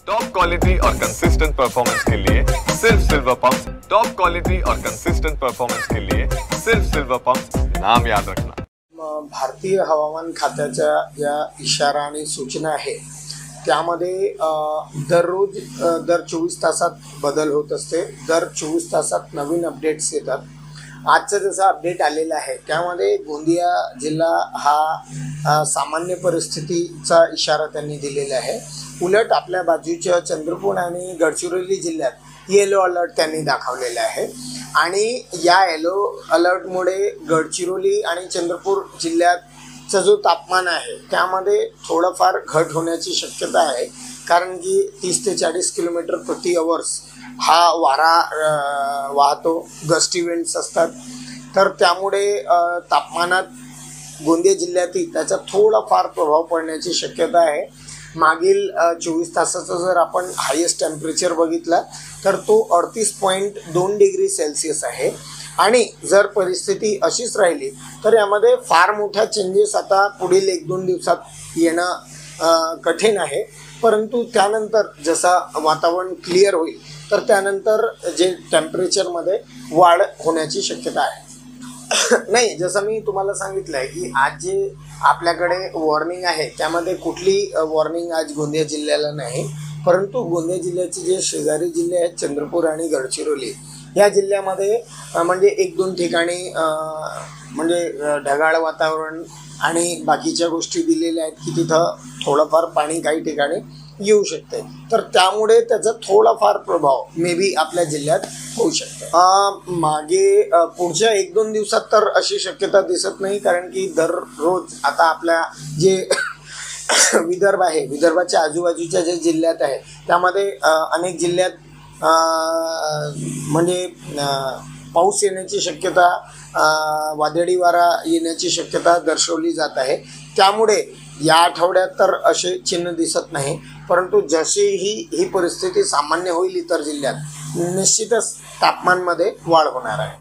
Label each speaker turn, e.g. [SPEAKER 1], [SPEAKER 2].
[SPEAKER 1] Top quality और consistent performance के लिए सिर्फ सिल्वर पंप्स। टॉप क्वालिटी और कंसिस्टेंट परफॉर्मेंस के लिए सिर्फ सिल्वर पंप्स, नाम याद रखना।
[SPEAKER 2] भारतीय हवामान खात्याच्या ज्या इशारा आणि सूचना आहे त्यामध्ये दररोज दर 24 तासात बदल होत असते। दर 24 तासात नवीन अपडेट्स येतात। आजचं जसं अपडेट आलेलं आहे त्यामध्ये गोंदिया जिल्हा हा सामान्य परिस्थितीचा इशारा त्यांनी दिलेला आहे। उलट आपल्या बाजूच्या चंद्रपूर आणि गडचिरोली जिल्ह्यात येलो अलर्ट त्यांनी दाखवलेला आहे आणि या येलो अलर्टमुळे गडचिरोली आणि चंद्रपूर जिल्ह्याचा जो तापमान आहे त्यामध्ये थोडंफार घट होण्याची शक्यता आहे, कारण की 30 ते 40 किलोमीटर प्रति आवर्स हा वारा वाहतो, गस्टी विंड्स असतात, तर त्यामुळे तापमानात गोंदिया जिल्ह्यातील त्याचा थोडाफार प्रभाव पडण्याची शक्यता आहे। मागील 24 तासाचं जर आपण हायेस्ट टेम्परेचर बघितलं तर तो 38.2 डिग्री सेल्सिअस आहे आणि जर परिस्थिती अशीच राहिली तर यामध्ये फार मोठा चेंजेस आता पुढील 1-2 दिवसात येणं कठीण आहे, परंतु त्यानंतर जसं वातावरण क्लिअर होईल तर त्यानंतर जे टेम्परेचरमध्ये वाढ होण्याची शक्यता आहे। नाही, जसं मी तुम्हाला सांगितलं आहे की आज जे आपल्याकडे वॉर्निंग आहे त्यामध्ये कुठली वॉर्निंग आज गोंदिया जिल्ह्याला नाही, परंतु गोंदिया जिल्ह्याचे जे शेजारी जिल्हे आहेत चंद्रपूर आणि गडचिरोली या जिल्ह्यामध्ये म्हणजे 1-2 ठिकाणी म्हणजे ढगाळ वातावरण आणि बाकीच्या गोष्टी दिलेल्या आहेत की तिथं थोडंफार पाणी काही ठिकाणी येऊ शकते, तर त्यामुळे त्याचा थोडाफार प्रभाव मे बी आपल्या जिल्ह्यात होऊ शकतो। मागे पुढच्या 1-2 दिवसात तर अशी शक्यता दिसत नाही, कारण की दररोज आता आपल्या जे विदर्भ आहे, विदर्भाच्या आजूबाजूच्या जे जिल्ह्यात आहे त्यामध्ये अनेक जिल्ह्यात म्हणजे पाऊस येण्याची शक्यता, वादळी वारा येण्याची शक्यता दर्शवली जात आहे। त्यामुळे या आठवड्यात तर असे चिन्ह दिसत नाही, परंतु जशी ही परिस्थिती सामान्य होईल इतर जिल्ह्यात निश्चितच तापमानमध्ये वाढ होणार आहे।